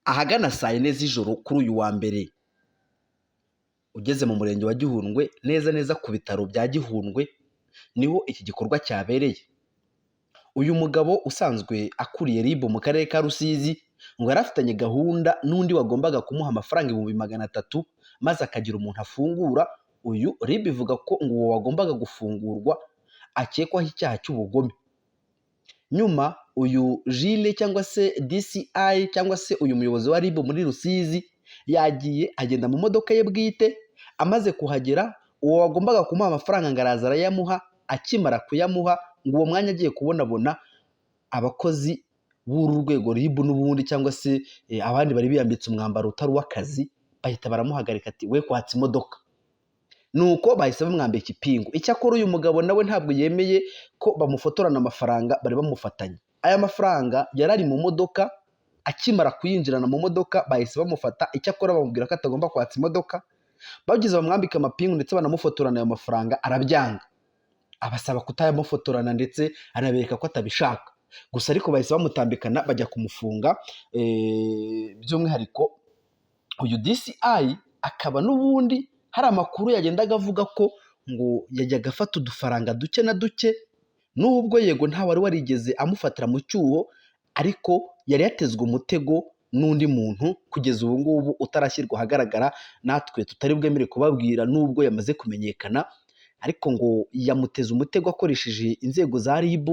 ahagana saa 4 z'ijoro kuri uyu wa mbere ugeze mu murenge wa Gihundwe neza ku bitaro bya Gihundwe niho iki gikorwa cyabereye. Uyu mugabo usanzwe akuriye RIB mu karere ka Rusizi ngo yarafitanye gahunda n'undi wagombaga kumuha amafaranga 300,000 maze akagira umuntu afungura. Uyu RIB ivuga ko ngo uwo wagombaga gufungurwa akekwaho icyaha cy'ubugome. Nyuma uyu Jile cyangwa se DCI cyangwa se uyu muyobozi wa RIB muri Rusizi yagiye agenda mu modoka ye bwite. Amaze kuhagera uwo wagombaga kumuha amafaranga ngo araza arayamuha. Akimara kuyamuha ngo uwo mwanya agiye kubonabona abakozi b'uru rwego RIB n'ubundi cyangwa se abandi bari biyambitse umwambaro utari w'akazi bahita baramuhagarika ati we kwatsa imodoka. Nuko bahise bamwambika ipingu. Icyakora uyu mugabo nawe ntabwo yemeye ko bamufotorana amafaranga bari bamufatanye. Aya mafaranga yarari mu modoka. Akimara kuyinjirana mu modoka bahise bamufata. Icyakora bamubwira ko atagomba kwatsa imodoka. Bagize bamwambika amapingu ndetse banamufotorana ayo mafaranga arabyanga. Abasaba kutayamufotorana ndetse anabereka ko atabishaka. Gusa ariko bahise bamutambikana bajya kumufunga. By'umwihariko uyu DCI akaba n'ubundi hari amakuru yagendaga avuga ko ngo yajyaga afata udufaranga duke na duke, nubwo yego nta wari warigeze amufatira mu cyuho, ariko yari yatezwe umutego n'undi muntu kugeza ubu ngubu utarashyirwa ahagaragara, natwe tutari bwemere kubabwira nubwo yamaze kumenyekana. Ariko ngo yamuteze umutego akoresheje inzego za RIB.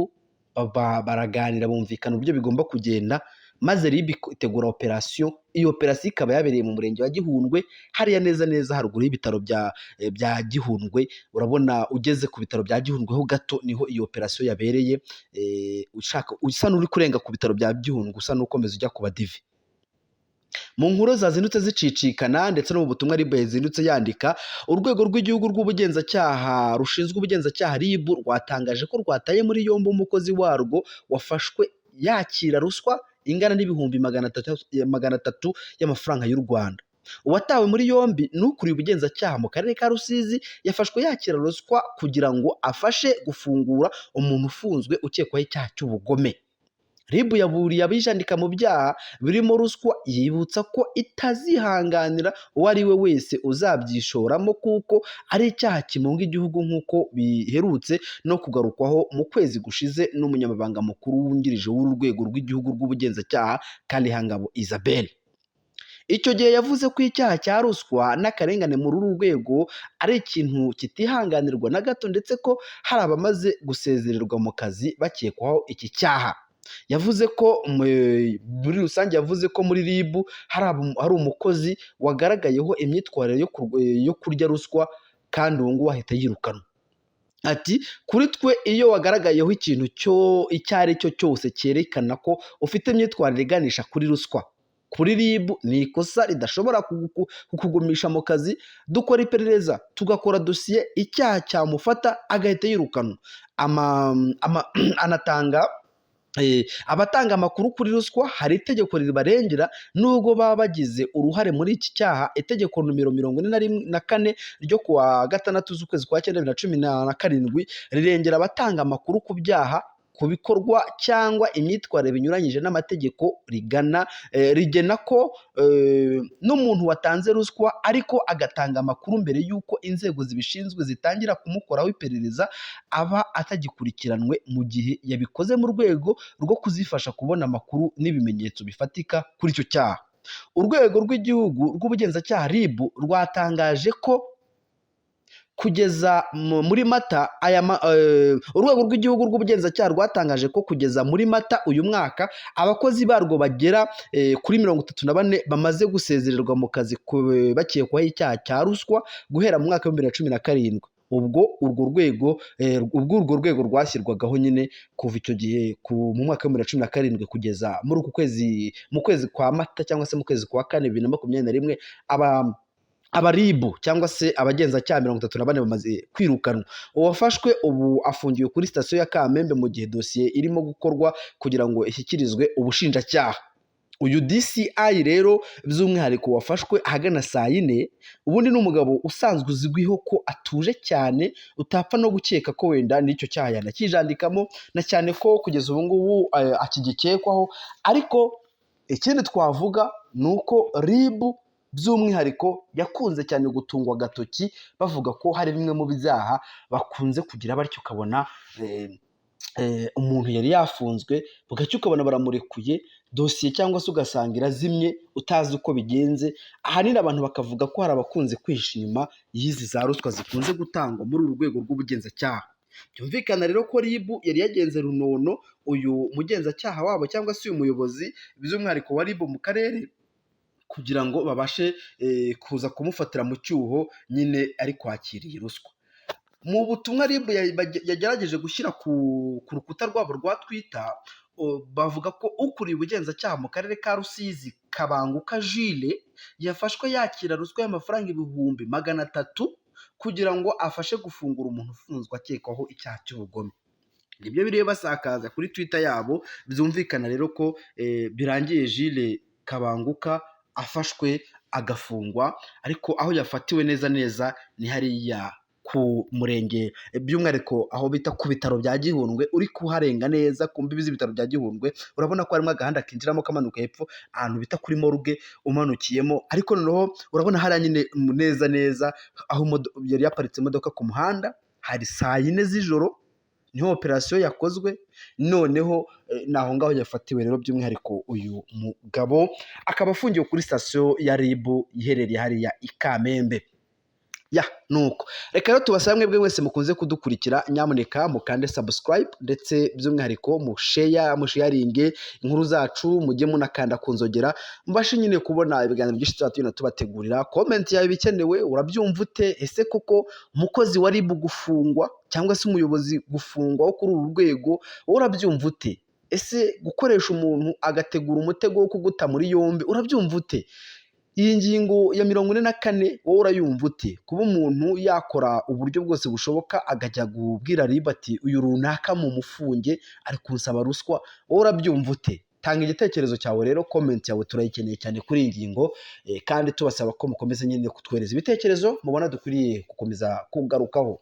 Baraganira bumvikana uburyo bigomba kugenda, maze RIB itegura operasiyo. Iyo operasiyo ikaba yabereye mu murenge wa Gihundwe, hariya neza haruguru y'ibitaro bya Gihundwe. Urabona ugeze ku bitaro bya Gihundwe ho gato niho iyo operasiyo yabereye. Usa n'uri kurenga ku bitaro bya Gihundwe, usa n'ukomeza ujya ku Badive. Mu nkuru zazindutse zicicikana ndetse no mu butumwa RIB yazindutse yandika, urwego rw'igihugu rw'ubugenzacyaha rushinzwe ubugenzacyaha RIB rwatangaje ko rwataye muri yombi umukozi warwo wafashwe yakira ruswa ingana n'ibihumbi 300 y'amafaranga y'u Rwanda. Uwatawe muri yombi n'ukuriye ubugenzacyaha mu karere ka Rusizi yafashwe yakira ruswa kugira ngo afashe gufungura umuntu ufunzwe ukekwaho icyaha cy'ubugome. RIB yaburiye abijandika mu byaha birimo ruswa, yibutsa ko itazihanganira uwo ari we wese uzabyishoramo kuko ari icyaha kimunga igihugu, nk'uko biherutse no kugarukwaho mu kwezi gushize n'umunyamabanga mukuru wungirije w'uru rwego rw'igihugu rw'ubugenzacyaha Kalihangabo Isabelle. Icyo gihe yavuze ko icyaha cya ruswa n'akarengane muri uru rwego ari ikintu kitihanganirwa na gato, ndetse ko hari abamaze gusezererwa mu kazi bakekwaho iki cyaha. Yavuze ko muri rusange yavuze ko muri RIB hari umukozi wagaragayeho imyitwarire yo kurya ruswa, kandi uwo nguwo ahita yirukanwa. Ati kuri twe iyo wagaragayeho ikintu icyo ari cyo cyose cyerekana ko ufite imyitwarire iganisha kuri ruswa, kuri RIB ni ikosa ridashobora kukugumisha mu kazi. Dukora iperereza tugakora dosiye, icyaha cyamufata agahita yirukanwa. Abatanga amakuru kuri ruswa hari itegeko ribarengera nubwo baba bagize uruhare muri iki cyaha. Itegeko nomero 44 ryo kuwa 6 z'ukwezi kwa 9 2017 rirengera abatanga amakuru ku byaha, ku bikorwa cyangwa imyitwarire binyuranyije n'amategeko. Rigena ko n'umuntu watanze ruswa ariko agatanga amakuru mbere y'uko inzego zibishinzwe zitangira kumukoraho iperereza aba atagikurikiranwe mu gihe yabikoze mu rwego rwo kuzifasha kubona amakuru n'ibimenyetso bifatika kuri icyo cyaha. Urwego rw'igihugu rw'ubugenzacyaha RIB rwatangaje ko kugeza muri Mata urwego rw'igihugu rw'ubugenzacyaha rwatangaje ko kugeza muri Mata uyu mwaka abakozi barwo bagera kuri 34 bamaze gusezererwa mu kazi bakekwaho icyaha cya ruswa guhera mu mwaka wa 2017. Ubwo urwo rwego rwashyirwagaho nyine kuva icyo gihe mu mwaka wa 2017 kugeza muri uku kwezi, mu kwezi kwa Mata cyangwa se mu kwezi kwa 4 2021 aba RIB cyangwa se abagenzacyaha 34 bamaze kwirukanwa. Uwafashwe ubu afungiwe kuri sitasiyo ya Kamembe mu gihe dosiye irimo gukorwa kugira ngo ishyikirizwe ubushinjacyaha. Uyu DCI rero by'umwihariko wafashwe ahagana saa 4, ubundi n'umugabo usanzwe uzwiho ko atuje cyane, utapfa no gukeka ko wenda n'icyo cyaha yanakijandikamo, na cyane ko kugeza ubu ngubu akigikekwaho. Ariko Ikindi twavuga ni uko RIB by'umwihariko yakunze cyane gutungwa agatoki bavuga ko hari bimwe mu byaha bakunze kugira batyo ukabona umuntu yari yafunzwe bugacya ukabona baramurekuye dosiye cyangwa se ugasanga irazimye utazi uko bigenze. Ahanini abantu bakavuga ko hari abakunze kwihisha inyuma y'izi za ruswa zikunze gutangwa muri uru rwego rw'ubugenzacyaha. Byumvikana rero ko RIB yari yagenze runono uyu mugenzacyaha wabo cyangwa se uyu muyobozi by'umwihariko wa RIB mu karere kugira ngo babashe kuza kumufatira mu cyuho nyine ari kwakiriye ruswa. Mu butumwa RIB yagerageje gushyira ku rukuta rwabo rwa Twitter, bavuga ko ukuriye ubugenzacyaha mu karere ka Rusizi Kabanguka Jules yafashwe yakira ruswa y'amafaranga 300,000 kugira ngo afashe gufungura umuntu ufunzwe akekwaho icyaha cy'ubugome. Nibyo biriyo basakaza kuri Twitter yabo. Byumvikana rero ko birangiye Jules Kabanguka afashwe agafungwa, ariko aho yafatiwe neza neza ni hariya ku murenge, by'umwihariko aho bita ku bitaro bya Gihundwe. Uri kuharenga neza ku mbibi z'ibitaro bya Gihundwe urabona ko harimo agahanda kinjiramo kamanuka hepfo ahantu bita kuri morgue umanukiyemo, ariko noneho urabona hariya nyine neza neza aho yari yaparitse imodoka ku muhanda. Hari saa 4 z'ijoro niho operasiyo yakozwe, noneho naho ngaho yafatiwe rero. By'umwihariko uyu mugabo akaba afungiwe kuri sitasiyo ya RIB iherereye hariya i Kamembe. Nuko reka rero tubasabe mwebwe wese mukunze kudukurikira, nyamuneka mukande subscribe ndetse by'umwihariko musharinge inkuru zacu, mujye munakanda kunzogera mbashe nyine kubona ibiganiro byinshi tuzatugenda tubategurira. Comment yawe bikenewe. Urabyumva ute? Ese koko umukozi wa RIB gufungwa cyangwa se umuyobozi gufungwa wo kuri uru rwego urabyumva ute? Ese gukoresha umuntu agategura umutego wo kuguta muri yombi urabyumva ute? Iyi ngingo ya 44 wowe urayumva ute? Kuba umuntu yakora uburyo bwose bushoboka akajya kubwira RIB ati uyu runaka mu mufunge ari kunsaba ruswa, wowe urabyumva ute? Tanga igitekerezo cyawe rero, comment yawe turayikeneye cyane kuri iyi ngingo, kandi tubasaba ko mukomeza nyine kutwereza ibitekerezo mubona dukwiriye gukomeza kugarukaho.